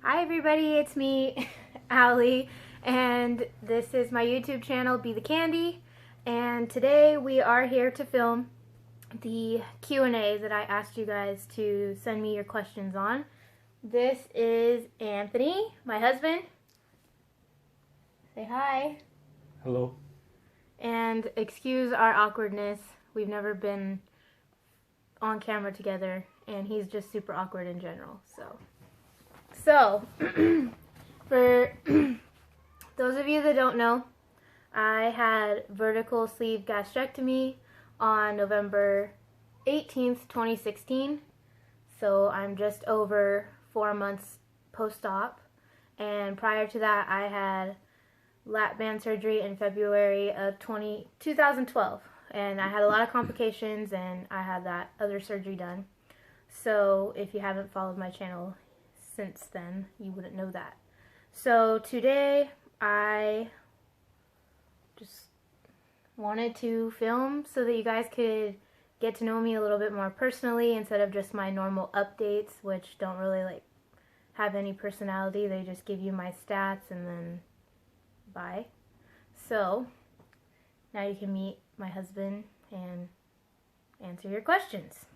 Hi everybody, it's me, Allie, and this is my YouTube channel, Be the Candy, and today we are here to film the Q&A that I asked you guys to send me your questions on. This is Anthony, my husband. Say hi. Hello. And excuse our awkwardness. We've never been on camera together, and he's just super awkward in general, so for those of you that don't know, I had vertical sleeve gastrectomy on November 18th, 2016. So I'm just over 4 months post-op. And prior to that, I had lap band surgery in February of 2012. And I had a lot of complications, and I had that other surgery done. So if you haven't followed my channel since then, you wouldn't know that. So today I just wanted to film so that you guys could get to know me a little bit more personally instead of just my normal updates, which don't really have any personality. They just give you my stats and then bye. So now you can meet my husband and answer your questions.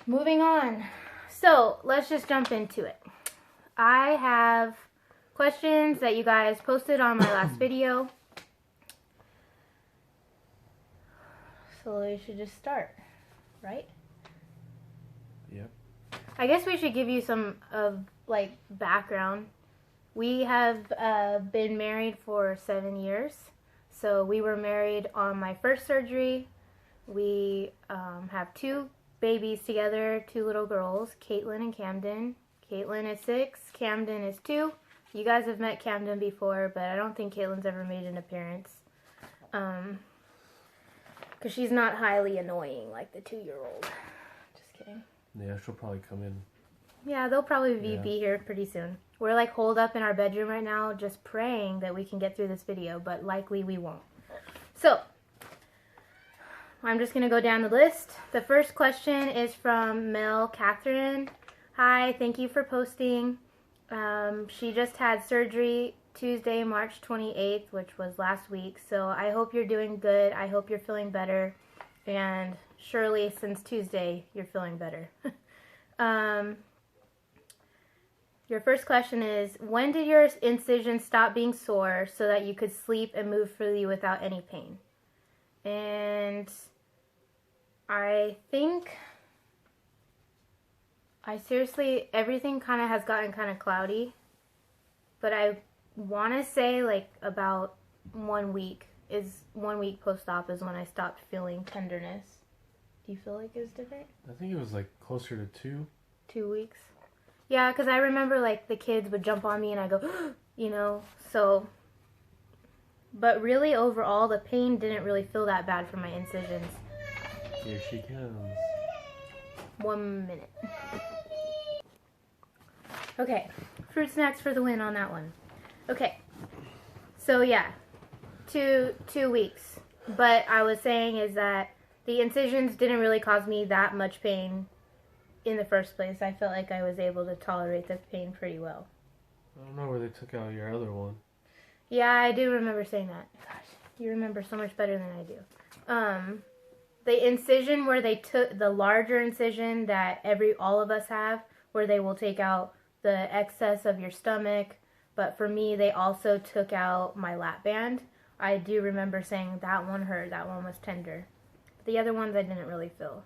Moving on. So let's just jump into it. I have questions that you guys posted on my last video. So we should just start, right? Yep. I guess we should give you some background. We have been married for 7 years. So we were married on my first surgery. We have 2 babies together, 2 little girls, Caitlin and Camden. Caitlin is 6, Camden is 2. You guys have met Camden before, but I don't think Caitlin's ever made an appearance. Because she's not highly annoying like the 2-year-old. Just kidding. Yeah, she'll probably come in. Yeah, they'll probably be here pretty soon. We're holed up in our bedroom right now just praying that we can get through this video, but likely we won't. So I'm just going to go down the list. The first question is from Mel Catherine. Hi, thank you for posting. She just had surgery Tuesday, March 28th, which was last week. So I hope you're doing good. I hope you're feeling better. And surely since Tuesday, you're feeling better. Your first question is, when did your incision stop being sore so that you could sleep and move freely without any pain? And I think everything kind of has gotten kind of cloudy, but I want to say about 1 week post-op is when I stopped feeling tenderness. Do you feel like it was different? I think it was closer to 2. 2 weeks. Yeah, because I remember the kids would jump on me and I go, so. But really, overall, the pain didn't really feel that bad for my incisions. Here she comes. 1 minute. Okay, fruit snacks for the win on that one. Okay, so yeah, 2 weeks. But I was saying is that the incisions didn't really cause me that much pain in the first place. I felt like I was able to tolerate the pain pretty well. I don't know where they took out your other one. Yeah, I do remember saying that. Gosh, you remember so much better than I do. The incision where they took the larger incision that all of us have, where they will take out the excess of your stomach, but for me, they also took out my lap band. I do remember saying that one hurt, that one was tender. The other ones I didn't really feel.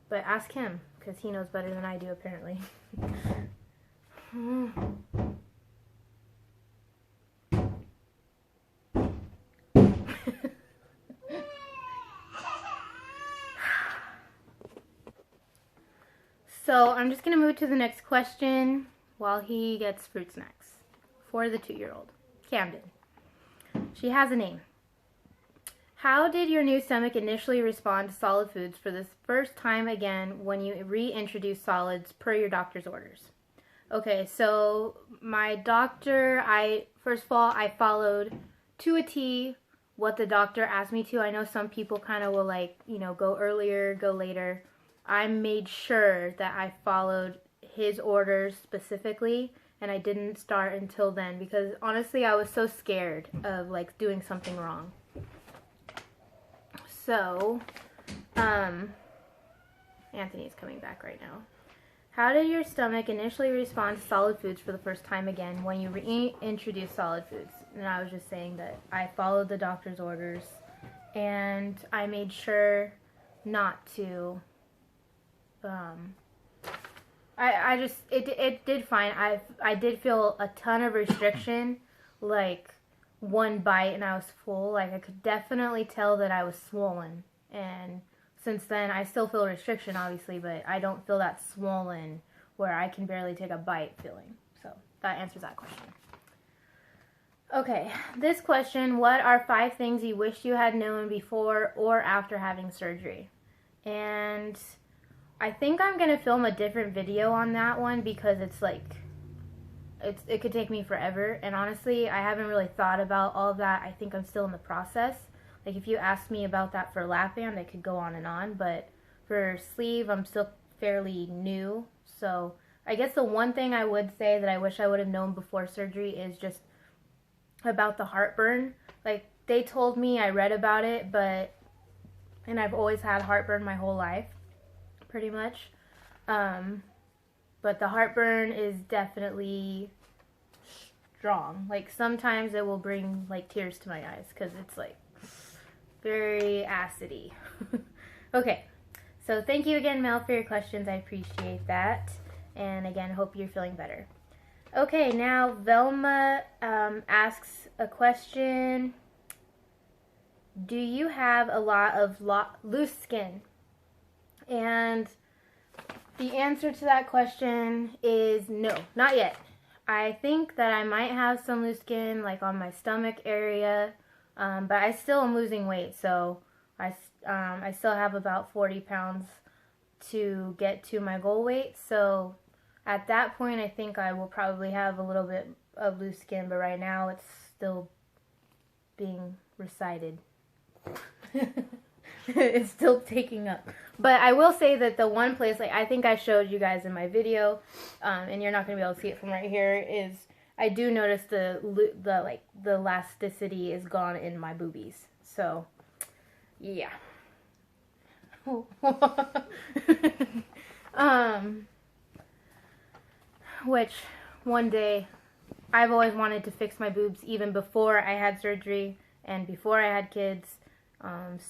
But ask him, because he knows better than I do, apparently. So I'm just going to move to the next question while he gets fruit snacks for the 2-year-old, Camden. She has a name. How did your new stomach initially respond to solid foods for the first time again when you reintroduced solids per your doctor's orders? Okay, so my doctor, first of all, I followed to a T what the doctor asked me to. I know some people kind of will go earlier, go later. I made sure that I followed his orders specifically, and I didn't start until then because honestly I was so scared of like doing something wrong. So, Anthony's coming back right now. How did your stomach initially respond to solid foods for the first time again when you reintroduced solid foods? And I was just saying that I followed the doctor's orders and I made sure not to, it did fine. I did feel a ton of restriction, like one bite and I was full. Like I could definitely tell that I was swollen, and since then I still feel restriction obviously, but I don't feel that swollen where I can barely take a bite feeling. So that answers that question. Okay, this question, what are 5 things you wish you had known before or after having surgery? And I think I'm going to film a different video on that one because it's like, it could take me forever. And honestly, I haven't really thought about all of that. I think I'm still in the process. Like if you asked me about that for lap band, I could go on. But for sleeve, I'm still fairly new. So I guess the one thing I would say that I wish I would have known before surgery is just about the heartburn. Like they told me, I read about it, and I've always had heartburn my whole life, pretty much. But the heartburn is definitely strong. Like sometimes it will bring like tears to my eyes because it's like very acidy. Okay, so thank you again, Mel, for your questions. I appreciate that. And again, hope you're feeling better. Okay, now Velma asks a question. Do you have a lot of loose skin? And the answer to that question is no, not yet. I think that I might have some loose skin like on my stomach area, but I still am losing weight, so I still have about 40 pounds to get to my goal weight. So at that point, I think I will probably have a little bit of loose skin, but right now it's still being recited. It's still taking up. But I will say that the one place, like I think I showed you guys in my video, and you're not going to be able to see it from right here, is I do notice the elasticity is gone in my boobies. So, yeah. Which one day I've always wanted to fix my boobs even before I had surgery and before I had kids.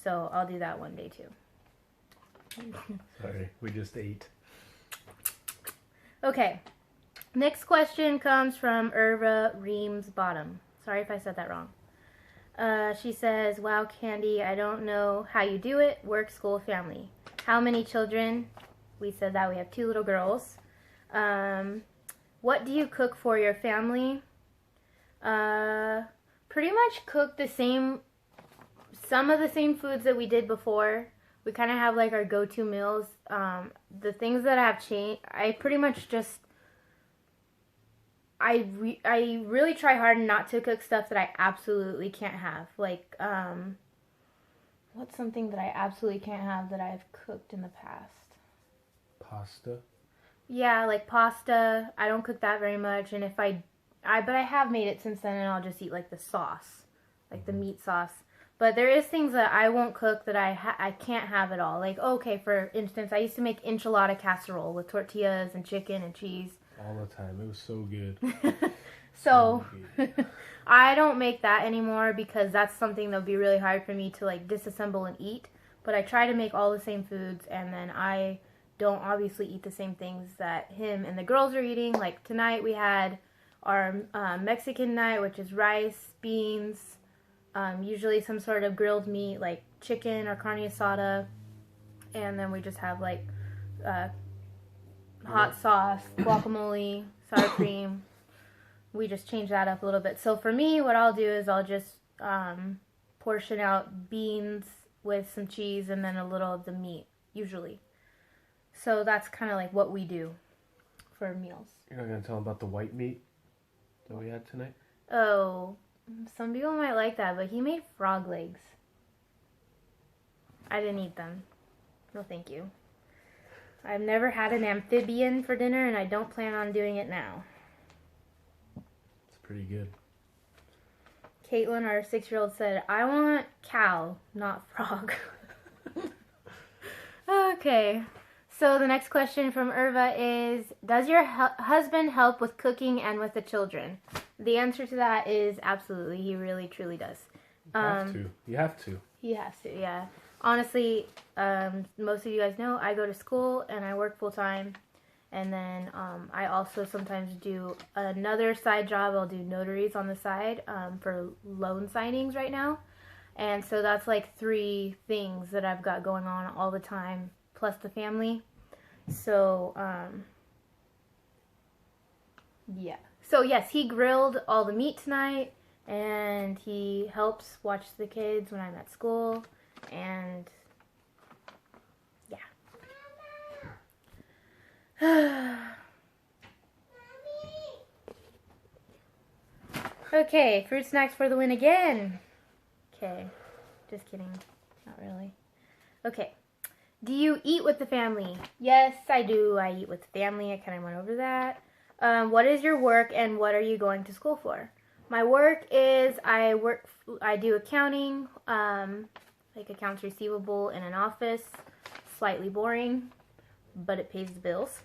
So I'll do that one day too. Sorry, we just ate. Okay. Next question comes from Irva Reams Bottom. Sorry if I said that wrong. She says, wow, Candy, I don't know how you do it. Work, school, family. How many children? We said that we have 2 little girls. What do you cook for your family? Pretty much cook some of the same foods that we did before. We kind of have like our go-to meals. The things that have changed, I pretty much just, I really try hard not to cook stuff that I absolutely can't have. Like, what's something that I absolutely can't have that I've cooked in the past? Pasta? Yeah, like pasta. I don't cook that very much, and if but I have made it since then, and I'll just eat like the sauce, like the meat sauce. But there is things that I won't cook that I can't have at all. Like, okay, for instance, I used to make enchilada casserole with tortillas and chicken and cheese. All the time. It was so good. So, I don't make that anymore because that's something that would be really hard for me to like disassemble and eat. But I try to make all the same foods, and then I don't obviously eat the same things that him and the girls are eating. Like tonight we had our Mexican night, which is rice, beans, usually some sort of grilled meat like chicken or carne asada, and then we just have like hot sauce, guacamole, sour cream. We just change that up a little bit. So for me, what I'll do is I'll just portion out beans with some cheese and then a little of the meat, usually. So that's kind of like what we do for meals. You're not going to tell them about the white meat that we had tonight? Oh, some people might like that, but he made frog legs. I didn't eat them. No, thank you. I've never had an amphibian for dinner, and I don't plan on doing it now. It's pretty good. Caitlin, our 6-year-old, said, I want cow, not frog. Okay. So the next question from Irva is, does your husband help with cooking and with the children? The answer to that is absolutely. He really, truly does. You have to. You have to. He has to, yeah. Honestly, most of you guys know I go to school and I work full time. And then I also sometimes do another side job. I'll do notaries on the side for loan signings right now. And so that's like 3 things that I've got going on all the time, plus the family. So, yeah. So, yes, he grilled all the meat tonight, and he helps watch the kids when I'm at school, and yeah. Okay, fruit snacks for the win again. Okay, just kidding. Not really. Okay. Do you eat with the family? Yes, I do. I eat with the family. I kind of went over that. What is your work and what are you going to school for? My work is I do accounting, like accounts receivable in an office. Slightly boring, but it pays the bills.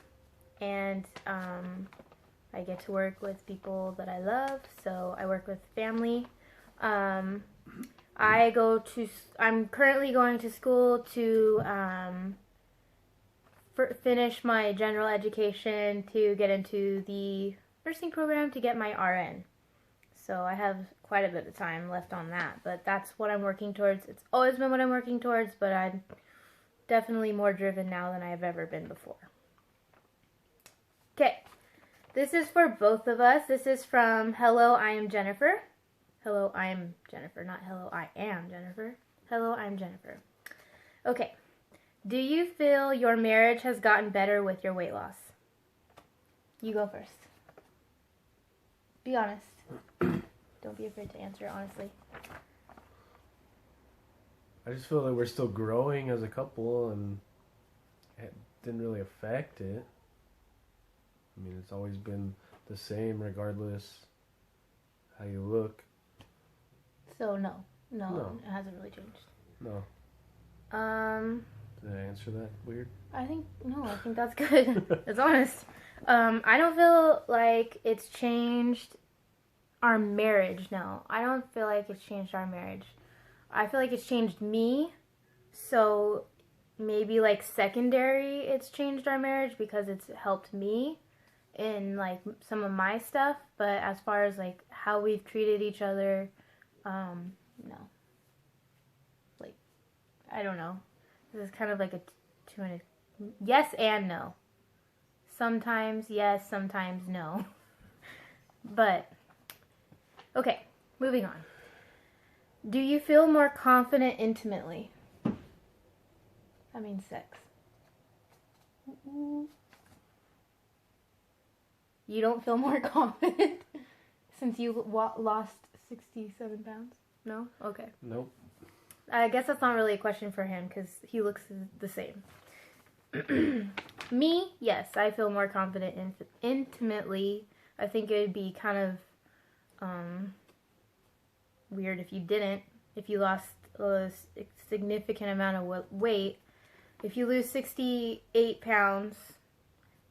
And I get to work with people that I love, so I work with family. I'm currently going to school to finish my general education to get into the nursing program to get my RN. So I have quite a bit of time left on that, but that's what I'm working towards. It's always been what I'm working towards, but I'm definitely more driven now than I've ever been before. Okay, this is for both of us. This is from Hello, I am Jennifer. Hello, I'm Jennifer, not hello, I am Jennifer. Hello, I'm Jennifer. Okay. Do you feel your marriage has gotten better with your weight loss? You go first. Be honest. Don't be afraid to answer honestly. I just feel like we're still growing as a couple, and it didn't really affect it. I mean, it's always been the same regardless how you look. So no, it hasn't really changed. No. Did I answer that weird? I think that's good. It's honest. I don't feel like it's changed our marriage. No, I don't feel like it's changed our marriage. I feel like it's changed me. So maybe like secondary, it's changed our marriage because it's helped me in like some of my stuff. But as far as like how we've treated each other, no. Like, I don't know. This is kind of like a yes and no. Sometimes yes, sometimes no. But, okay, moving on. Do you feel more confident intimately? I mean sex. You don't feel more confident since you lost 67 pounds? No? Okay. Nope. I guess that's not really a question for him because he looks the same. Me, yes, I feel more confident intimately. I think it would be kind of weird if you didn't. If you lost a significant amount of weight. If you lose 68 pounds,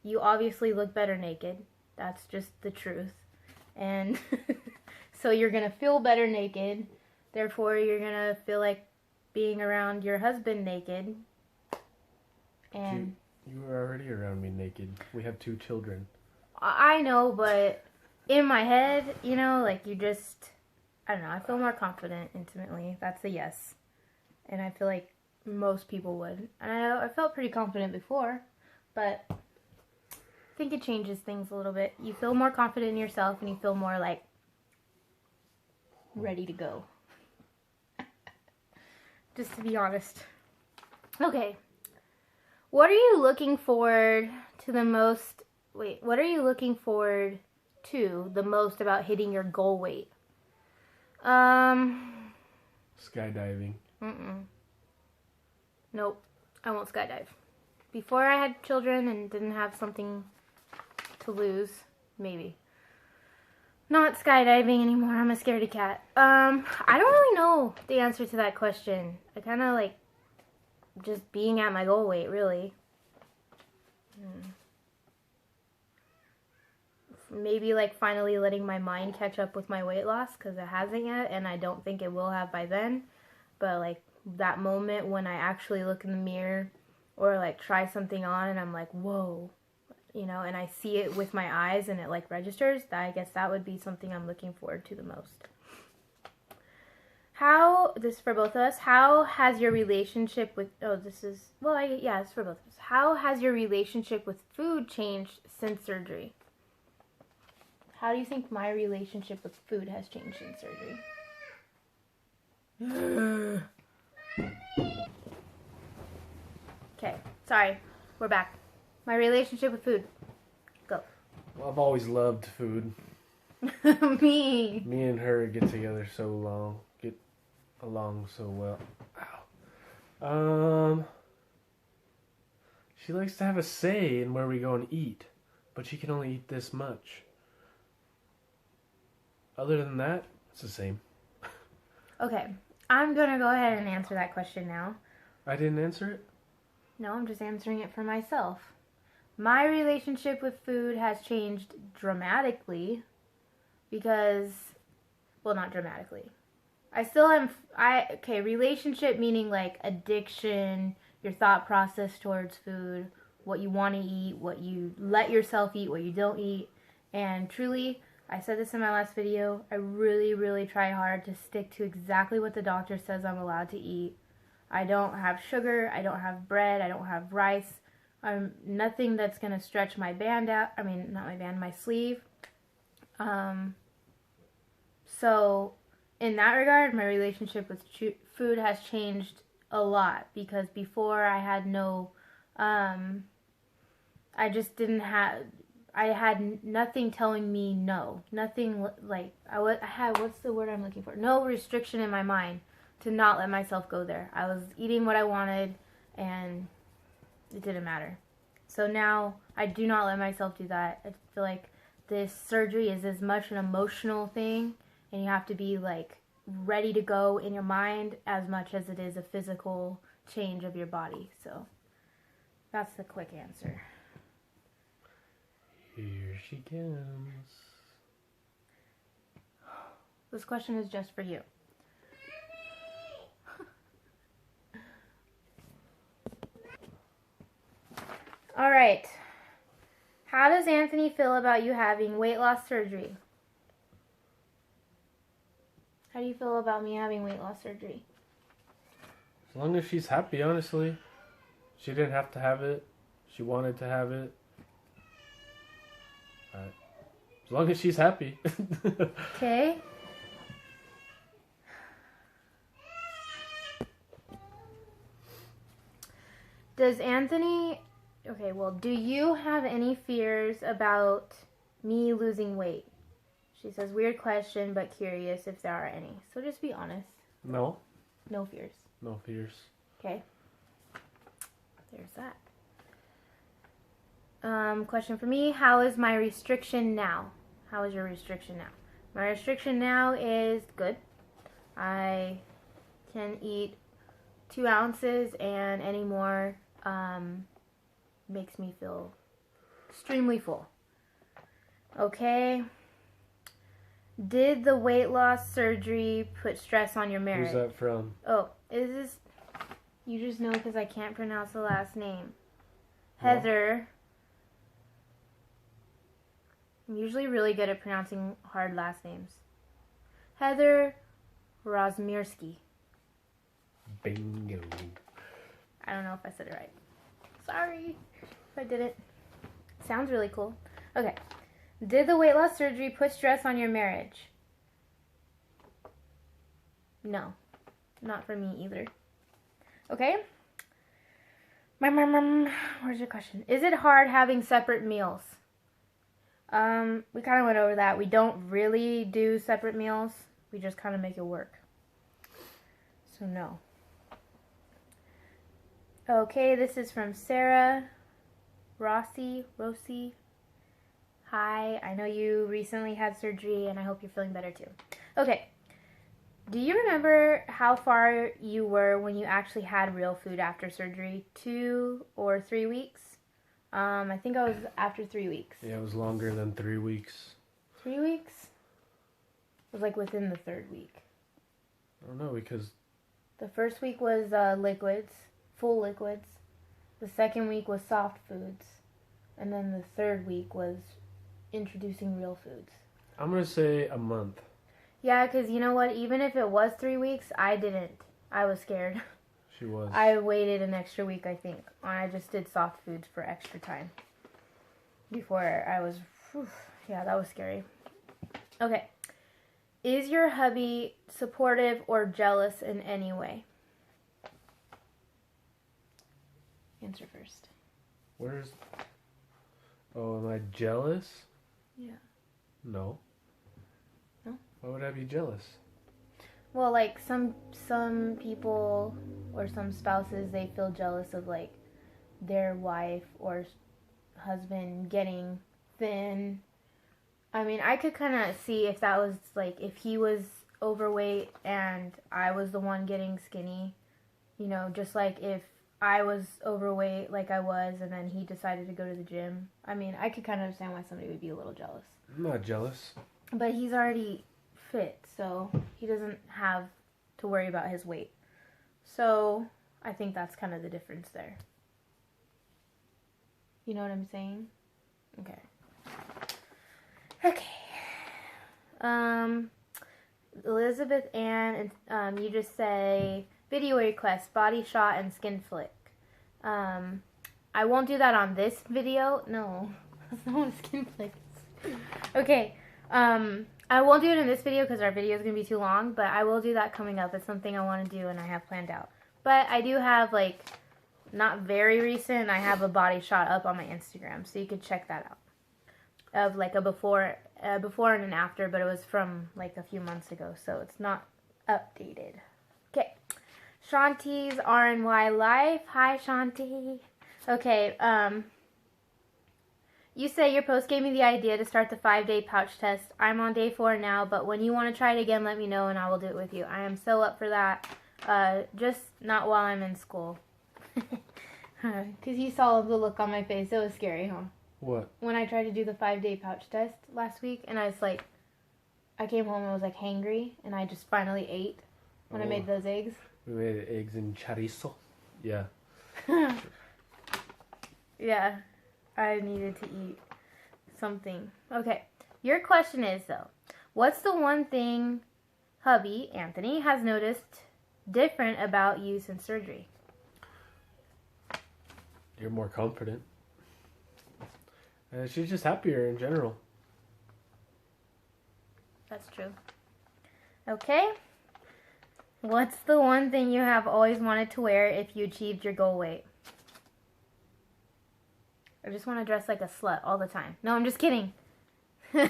you obviously look better naked. That's just the truth. And so you're going to feel better naked. Therefore, you're going to feel like being around your husband naked. And you were already around me naked. We have 2 children. I know, but in my head, you know, like you just, I don't know, I feel more confident intimately. That's a yes. And I feel like most people would. And I felt pretty confident before, but I think it changes things a little bit. You feel more confident in yourself and you feel more like ready to go. Just to be honest. Okay. What are you looking forward to the most? What are you looking forward to the most about hitting your goal weight? Skydiving. Nope. I won't skydive. before I had children and didn't have something to lose, maybe. Not skydiving anymore. I'm a scaredy cat. I don't really know the answer to that question. I kind of like just being at my goal weight, really. Maybe like finally letting my mind catch up with my weight loss, because it hasn't yet, and I don't think it will have by then. But like that moment when I actually look in the mirror or like try something on and I'm like, whoa, you know, and I see it with my eyes and it like registers, I guess that would be something I'm looking forward to the most. This is for both of us, how has your relationship with, it's for both of us. How has your relationship with food changed since surgery? How do you think my relationship with food has changed since surgery? Okay, sorry, we're back. My relationship with food. Go. Well, I've always loved food. Me. Me and her get along so well. Ow. She likes to have a say in where we go and eat, but she can only eat this much. Other than that, it's the same. Okay, I'm gonna go ahead and answer that question now. I didn't answer it? No, I'm just answering it for myself. My relationship with food has changed dramatically because, well, not dramatically. I still am, relationship meaning like addiction, your thought process towards food, what you want to eat, what you let yourself eat, what you don't eat. And truly, I said this in my last video, I really, really try hard to stick to exactly what the doctor says I'm allowed to eat. I don't have sugar, I don't have bread, I don't have rice. Nothing that's going to stretch my band out. I mean, not my band, my sleeve. So, in that regard, my relationship with food has changed a lot. Because before I had I just didn't have, I had nothing telling me no. Nothing like, I had, what's the word I'm looking for? No restriction in my mind to not let myself go there. I was eating what I wanted and it didn't matter. So now I do not let myself do that. I feel like this surgery is as much an emotional thing and you have to be like ready to go in your mind as much as it is a physical change of your body. So that's the quick answer. Here she comes. This question is just for you. All right. How does Anthony feel about you having weight loss surgery? How do you feel about me having weight loss surgery? As long as she's happy, honestly. She didn't have to have it. She wanted to have it. As long as she's happy. Okay. Does Anthony... Okay, well, do you have any fears about me losing weight? She says, weird question, but curious if there are any. So just be honest. No. No fears. No fears. Okay. There's that. Question for me, how is my restriction now? How is your restriction now? My restriction now is good. I can eat 2 ounces and any more makes me feel extremely full. Okay. Did the weight loss surgery put stress on your marriage? Who's that from? Oh, is this... You just know because I can't pronounce the last name. Heather. I'm usually really good at pronouncing hard last names. Heather Rozmirsky. Bingo. I don't know if I said it right. Sorry if I didn't. Sounds really cool. Okay. Did the weight loss surgery put stress on your marriage? No. Not for me either. Okay. Where's your question? Is it hard having separate meals? We kind of went over that. We don't really do separate meals. We just kind of make it work. So no. Okay, this is from Sarah Rossi. Hi, I know you recently had surgery and I hope you're feeling better too. Okay, do you remember how far you were when you actually had real food after surgery? 2 or 3 weeks? I think I was after 3 weeks. Yeah, it was longer than 3 weeks. 3 weeks? It was like within the 3rd week. I don't know, because The first week was liquids, full liquids. The second week was soft foods. And then the 3rd week was introducing real foods. I'm going to say a month. Yeah, because you know what? Even if it was 3 weeks, I didn't. I was scared. She was. I waited an extra week, I think. I just did soft foods for extra time. Before I was... Whew, yeah, that was scary. Okay. Is your hubby supportive or jealous in any way? Answer first. Where's... Oh, am I jealous? Yeah. No. No? Why would I be jealous? Well, like some people or some spouses, they feel jealous of like their wife or husband getting thin. I mean, I could kind of see if that was like if he was overweight and I was the one getting skinny, you know, just like if I was overweight like I was and then he decided to go to the gym. I mean, I could kind of understand why somebody would be a little jealous. I'm not jealous. But he's already fit, so he doesn't have to worry about his weight. So I think that's kind of the difference there. You know what I'm saying? Okay. Okay. Elizabeth Ann, you just say video request, body shot, and skin flick. I won't do that on this video. No, that's not what a skin flick is. Okay. I won't do it in this video because our video is going to be too long, but I will do that coming up. It's something I want to do and I have planned out. But I do have, like, not very recent, I have a body shot up on my Instagram, so you could check that out. Of, like, a before and an after, but it was from, like, a few months ago, so it's not updated. Okay. Shanti's RNY Life. Hi, Shanti. Okay, you say your post gave me the idea to start the 5-day pouch test. I'm on day 4 now, but when you want to try it again, let me know and I will do it with you. I am so up for that. Just not while I'm in school. Because you saw the look on my face. It was scary, huh? What? When I tried to do the 5-day pouch test last week, and I was like, I came home and I was like hangry, and I just finally ate when I made those eggs. We made eggs and chorizo. Yeah. Yeah. I needed to eat something. Okay. Your question is, though, what's the one thing hubby, Anthony, has noticed different about you since surgery? You're more confident. She's just happier in general. That's true. Okay. What's the one thing you have always wanted to wear if you achieved your goal weight? I just want to dress like a slut all the time. No, I'm just kidding. No.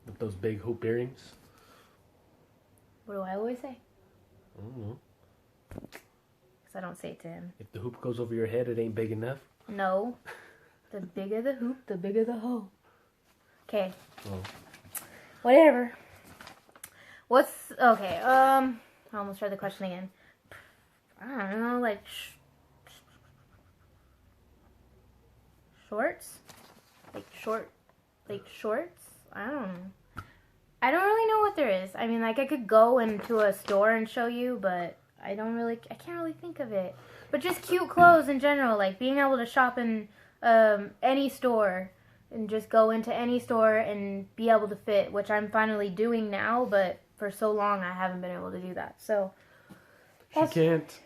With those big hoop earrings. What do I always say? I don't know. Because I don't say it to him. If the hoop goes over your head, it ain't big enough. No. The bigger the hoop, the bigger the hole. Okay. Oh. Whatever. Okay, I almost read the question again. I don't know, like... Shorts? Like shorts? I don't know. I don't really know what there is. I mean, like, I could go into a store and show you, but I can't really think of it. But just cute clothes in general, like being able to shop in any store and just go into any store and be able to fit, which I'm finally doing now, but for so long I haven't been able to do that. So she can't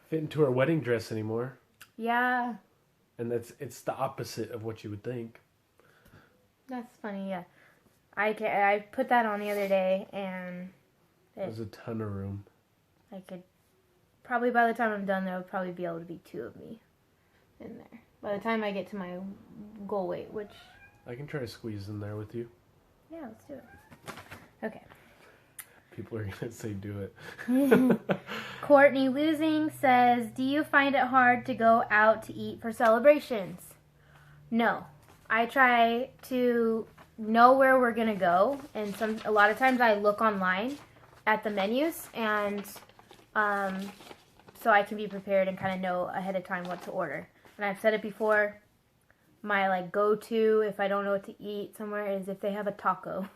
fit into her wedding dress anymore. Yeah. And it's the opposite of what you would think. That's funny, yeah. I put that on the other day, and there's a ton of room. I could probably, by the time I'm done, there would probably be able to be 2 of me in there. By the time I get to my goal weight, which... I can try to squeeze in there with you. Yeah, let's do it. Okay. People are gonna say do it. Courtney Losing says, do you find it hard to go out to eat for celebrations? No. I try to know where we're gonna go, and a lot of times I look online at the menus, and so I can be prepared and kind of know ahead of time what to order. And I've said it before, my like go-to if I don't know what to eat somewhere is if they have a taco.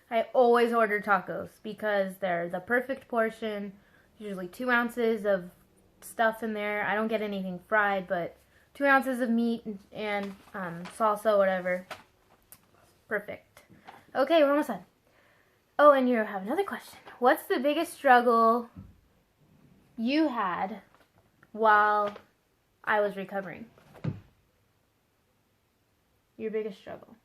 I always order tacos because they're the perfect portion, usually 2 ounces of stuff in there. I don't get anything fried, but 2 ounces of meat and salsa, whatever. Perfect. Okay, we're almost done. Oh, and you have another question. What's the biggest struggle you had while I was recovering? Your biggest struggle?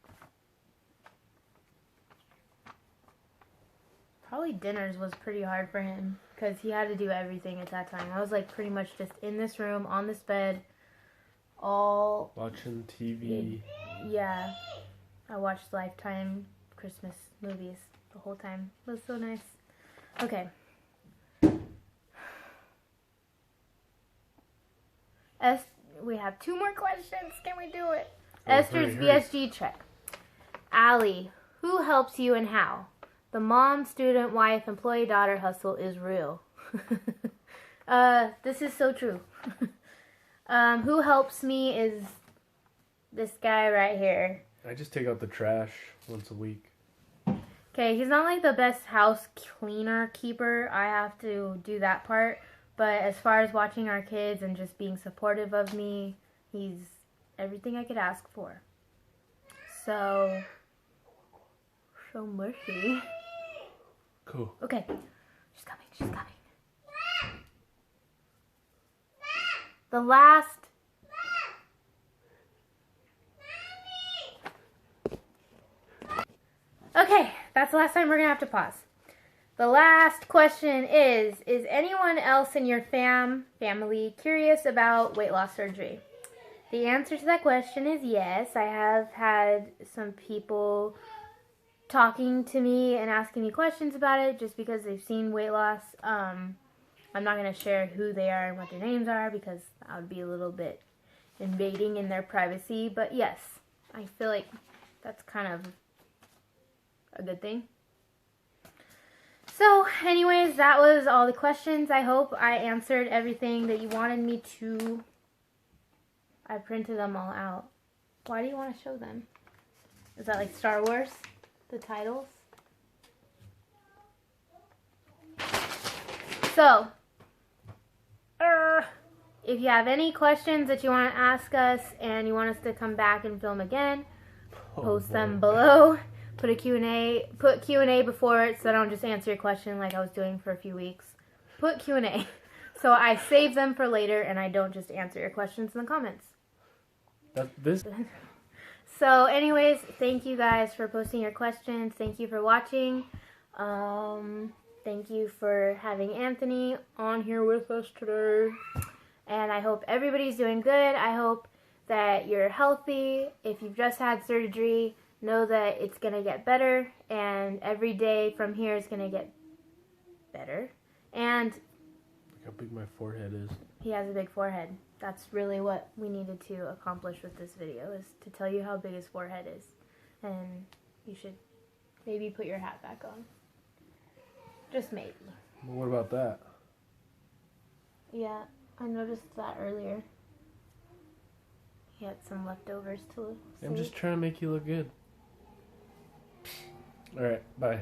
Probably dinners was pretty hard for him because he had to do everything at that time. I was like pretty much just in this room, on this bed, all... watching TV. Yeah. I watched Lifetime Christmas movies the whole time. It was so nice. Okay. We have 2 more questions. Can we do it? Esther's VSG check. Allie, who helps you and how? The mom, student, wife, employee, daughter hustle is real. This is so true. Who helps me is this guy right here. I just take out the trash once a week. Okay, he's not like the best house cleaner keeper. I have to do that part. But as far as watching our kids and just being supportive of me, he's everything I could ask for. So mushy. Cool. Okay. She's coming. She's coming. The last... Okay, that's the last time we're going to have to pause. The last question is anyone else in your family curious about weight loss surgery? The answer to that question is yes. I have had some people talking to me and asking me questions about it just because they've seen weight loss. I'm not going to share who they are and what their names are because that would be a little bit invading in their privacy. But yes, I feel like that's kind of a good thing. So anyways, that was all the questions. I hope I answered everything that you wanted me to. I printed them all out. Why do you want to show them? Is that like Star Wars? The titles? So, if you have any questions that you want to ask us and you want us to come back and film again, post them below. Put Q&A before it so I don't just answer your question like I was doing for a few weeks. Put Q&A. So I save them for later and I don't just answer your questions in the comments. So anyways, thank you guys for posting your questions. Thank you for watching. Thank you for having Anthony on here with us today. And I hope everybody's doing good. I hope that you're healthy. If you've just had surgery, know that it's going to get better. And every day from here is going to get better. And look how big my forehead is. He has a big forehead. That's really what we needed to accomplish with this video, is to tell you how big his forehead is. And you should maybe put your hat back on. Just maybe. Well, what about that? Yeah, I noticed that earlier. He had some leftovers to I'm save. just trying to make you look good. Alright, bye.